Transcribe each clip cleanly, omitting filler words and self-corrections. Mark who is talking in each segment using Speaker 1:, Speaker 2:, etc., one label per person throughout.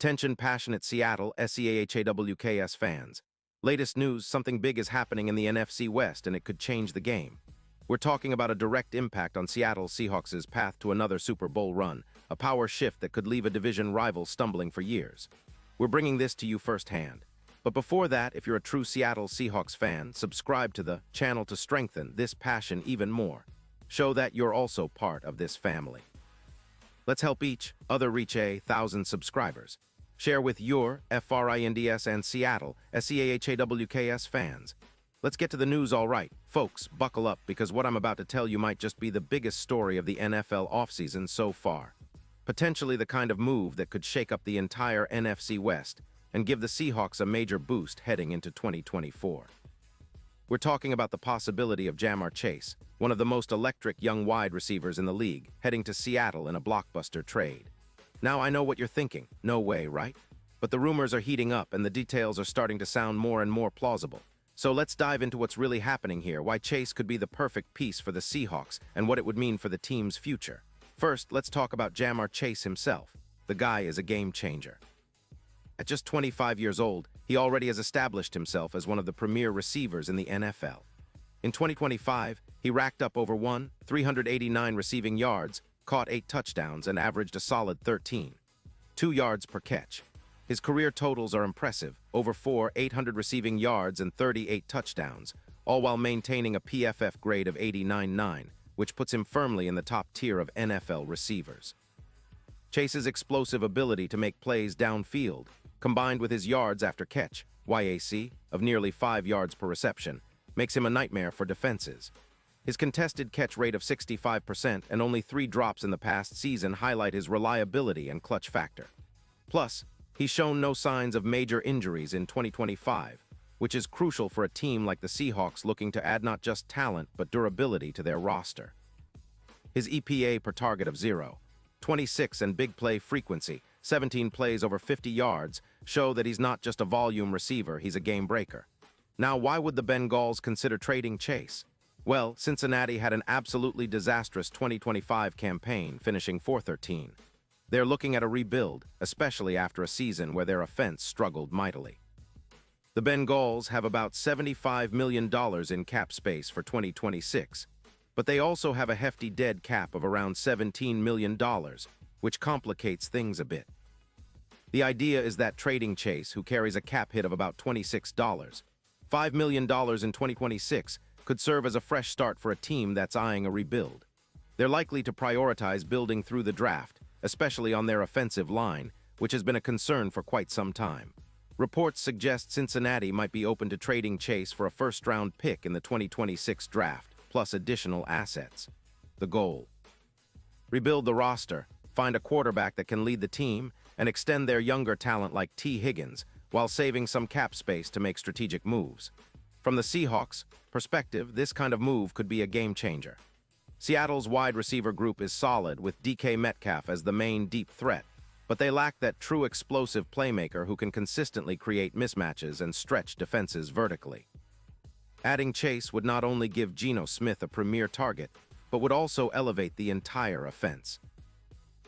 Speaker 1: Attention passionate Seattle Seahawks fans. Latest news, something big is happening in the NFC West and it could change the game. We're talking about a direct impact on Seattle Seahawks' path to another Super Bowl run, a power shift that could leave a division rival stumbling for years. We're bringing this to you firsthand. But before that, if you're a true Seattle Seahawks fan, subscribe to the channel to strengthen this passion even more. Show that you're also part of this family. Let's help each other reach 1,000 subscribers. Share with your FRINDS and Seattle SEAHAWKS fans. Let's get to the news all right. Folks, buckle up because what I'm about to tell you might just be the biggest story of the NFL offseason so far. Potentially the kind of move that could shake up the entire NFC West and give the Seahawks a major boost heading into 2024. We're talking about the possibility of Ja'Marr Chase, one of the most electric young wide receivers in the league, heading to Seattle in a blockbuster trade. Now, I know what you're thinking. No way, right? But the rumors are heating up and the details are starting to sound more and more plausible. So let's dive into what's really happening here, why Chase could be the perfect piece for the Seahawks, and what it would mean for the team's future. First, let's talk about Ja'Marr Chase himself. The guy is a game changer. At just 25 years old, he already has established himself as one of the premier receivers in the NFL. In 2025, he racked up over 389 receiving yards, caught 8 touchdowns, and averaged a solid 13.2 yards per catch. His career totals are impressive, over 800 receiving yards and 38 touchdowns, all while maintaining a PFF grade of 89.9, which puts him firmly in the top tier of NFL receivers. Chase's explosive ability to make plays downfield, combined with his yards after catch, YAC, of nearly 5 yards per reception, makes him a nightmare for defenses. His contested catch rate of 65% and only 3 drops in the past season highlight his reliability and clutch factor. Plus, he's shown no signs of major injuries in 2025, which is crucial for a team like the Seahawks looking to add not just talent but durability to their roster. His EPA per target of 0.26 and big play frequency, 17 plays over 50 yards, show that he's not just a volume receiver, he's a game breaker. Now, why would the Bengals consider trading Chase? Well, Cincinnati had an absolutely disastrous 2025 campaign, finishing 4-13. They're looking at a rebuild, especially after a season where their offense struggled mightily. The Bengals have about $75 million in cap space for 2026, but they also have a hefty dead cap of around $17 million, which complicates things a bit. The idea is that trading Chase, who carries a cap hit of about $5 million in 2026, could serve as a fresh start for a team that's eyeing a rebuild. They're likely to prioritize building through the draft, especially on their offensive line, which has been a concern for quite some time. Reports suggest Cincinnati might be open to trading Chase for a first-round pick in the 2026 draft, plus additional assets. The goal: rebuild the roster, find a quarterback that can lead the team, and extend their younger talent like T. Higgins, while saving some cap space to make strategic moves. From the Seahawks' perspective, this kind of move could be a game changer. Seattle's wide receiver group is solid, with DK Metcalf as the main deep threat, but they lack that true explosive playmaker who can consistently create mismatches and stretch defenses vertically. Adding Chase would not only give Geno Smith a premier target, but would also elevate the entire offense.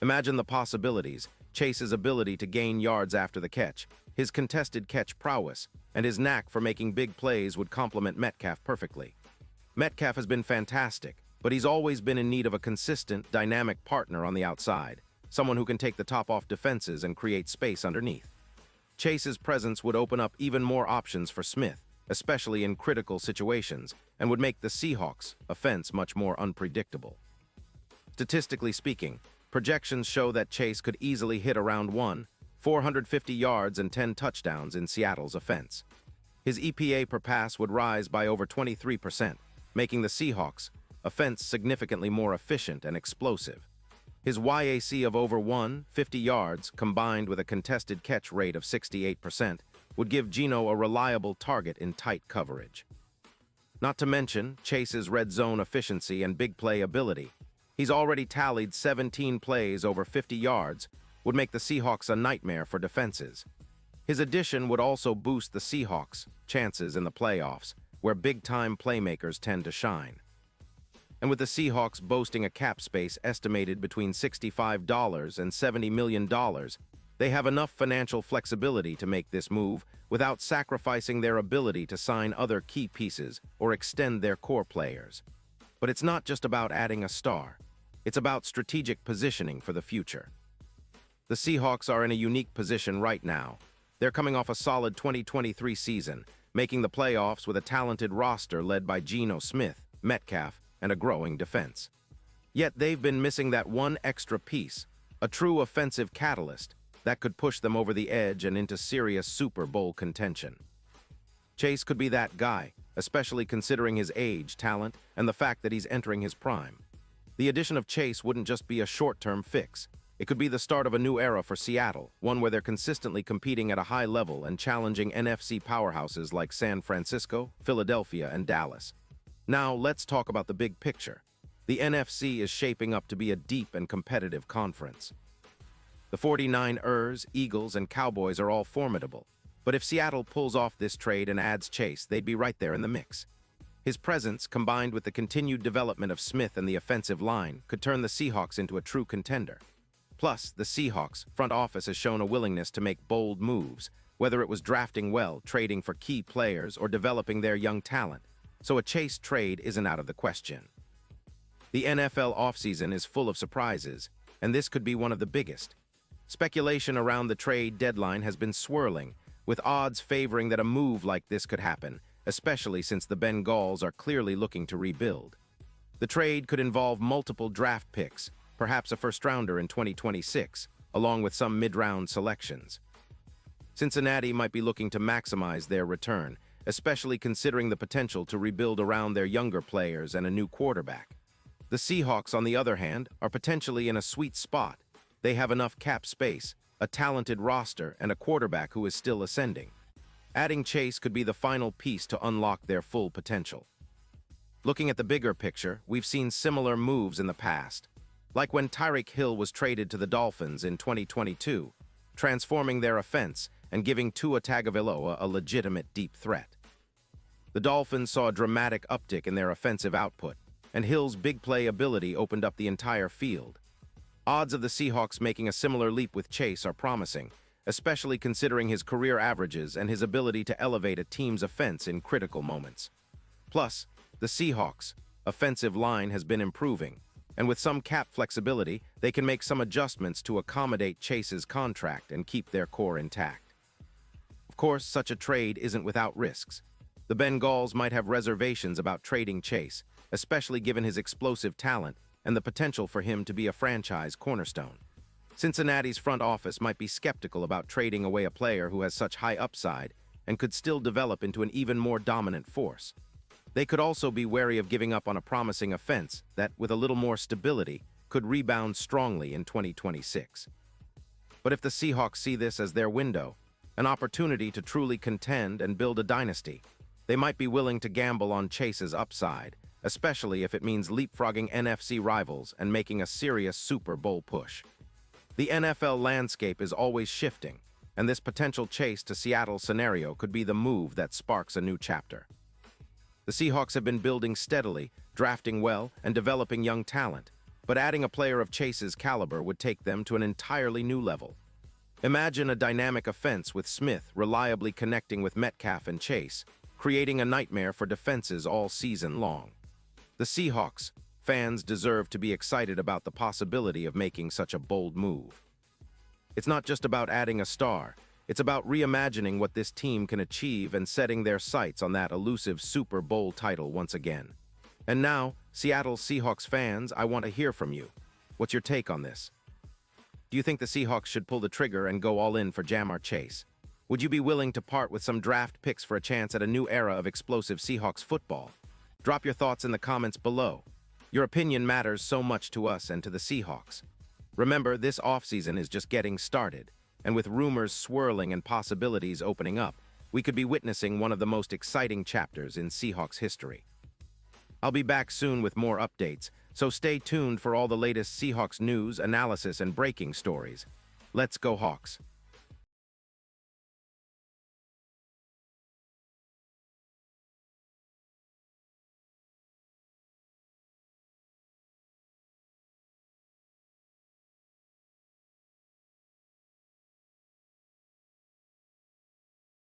Speaker 1: Imagine the possibilities: Chase's ability to gain yards after the catch, his contested catch prowess, and his knack for making big plays would complement Metcalf perfectly. Metcalf has been fantastic, but he's always been in need of a consistent, dynamic partner on the outside, someone who can take the top off defenses and create space underneath. Chase's presence would open up even more options for Smith, especially in critical situations, and would make the Seahawks' offense much more unpredictable. Statistically speaking, projections show that Chase could easily hit around 450 yards and 10 touchdowns in Seattle's offense. His EPA per pass would rise by over 23%, making the Seahawks' offense significantly more efficient and explosive. His YAC of over 150 yards, combined with a contested catch rate of 68%, would give Geno a reliable target in tight coverage. Not to mention Chase's red zone efficiency and big play ability. He's already tallied 17 plays over 50 yards, would make the Seahawks a nightmare for defenses. His addition would also boost the Seahawks' chances in the playoffs, where big-time playmakers tend to shine. And with the Seahawks boasting a cap space estimated between $65 and $70 million, They have enough financial flexibility to make this move without sacrificing their ability to sign other key pieces or extend their core players. But it's not just about adding a star. It's about strategic positioning for the future. The Seahawks are in a unique position right now. They're coming off a solid 2023 season, making the playoffs with a talented roster led by Geno Smith, Metcalf, and a growing defense. Yet they've been missing that one extra piece, a true offensive catalyst that could push them over the edge and into serious Super Bowl contention. Chase could be that guy, especially considering his age, talent, and the fact that he's entering his prime. The addition of Chase wouldn't just be a short-term fix. It could be the start of a new era for Seattle, one where they're consistently competing at a high level and challenging NFC powerhouses like San Francisco, Philadelphia, and Dallas. Now, let's talk about the big picture. The NFC is shaping up to be a deep and competitive conference. The 49ers, Eagles, and Cowboys are all formidable, but if Seattle pulls off this trade and adds Chase, they'd be right there in the mix. His presence, combined with the continued development of Smith and the offensive line, could turn the Seahawks into a true contender. Plus, the Seahawks front office has shown a willingness to make bold moves, whether it was drafting well, trading for key players, or developing their young talent, so a Chase trade isn't out of the question. The NFL offseason is full of surprises, and this could be one of the biggest. Speculation around the trade deadline has been swirling, with odds favoring that a move like this could happen, especially since the Bengals are clearly looking to rebuild. The trade could involve multiple draft picks, perhaps a first-rounder in 2026, along with some mid-round selections. Cincinnati might be looking to maximize their return, especially considering the potential to rebuild around their younger players and a new quarterback. The Seahawks, on the other hand, are potentially in a sweet spot. They have enough cap space, a talented roster, and a quarterback who is still ascending. Adding Chase could be the final piece to unlock their full potential. Looking at the bigger picture, we've seen similar moves in the past, like when Tyreek Hill was traded to the Dolphins in 2022, transforming their offense and giving Tua Tagovailoa a legitimate deep threat. The Dolphins saw a dramatic uptick in their offensive output, and Hill's big play ability opened up the entire field. Odds of the Seahawks making a similar leap with Chase are promising, especially considering his career averages and his ability to elevate a team's offense in critical moments. Plus, the Seahawks' offensive line has been improving, and with some cap flexibility, they can make some adjustments to accommodate Chase's contract and keep their core intact. Of course, such a trade isn't without risks. The Bengals might have reservations about trading Chase, especially given his explosive talent and the potential for him to be a franchise cornerstone. Cincinnati's front office might be skeptical about trading away a player who has such high upside and could still develop into an even more dominant force. They could also be wary of giving up on a promising offense that, with a little more stability, could rebound strongly in 2026. But if the Seahawks see this as their window, an opportunity to truly contend and build a dynasty, they might be willing to gamble on Chase's upside, especially if it means leapfrogging NFC rivals and making a serious Super Bowl push. The NFL landscape is always shifting, and this potential Chase to Seattle scenario could be the move that sparks a new chapter. The Seahawks have been building steadily, drafting well, and developing young talent, but adding a player of Chase's caliber would take them to an entirely new level. Imagine a dynamic offense with Smith reliably connecting with Metcalf and Chase, creating a nightmare for defenses all season long. The Seahawks fans deserve to be excited about the possibility of making such a bold move. It's not just about adding a star. It's about reimagining what this team can achieve and setting their sights on that elusive Super Bowl title once again. And now, Seattle Seahawks fans, I want to hear from you. What's your take on this? Do you think the Seahawks should pull the trigger and go all in for Ja'Marr Chase? Would you be willing to part with some draft picks for a chance at a new era of explosive Seahawks football? Drop your thoughts in the comments below. Your opinion matters so much to us and to the Seahawks. Remember, this offseason is just getting started, and with rumors swirling and possibilities opening up, we could be witnessing one of the most exciting chapters in Seahawks history. I'll be back soon with more updates, so stay tuned for all the latest Seahawks news, analysis, and breaking stories. Let's go Hawks!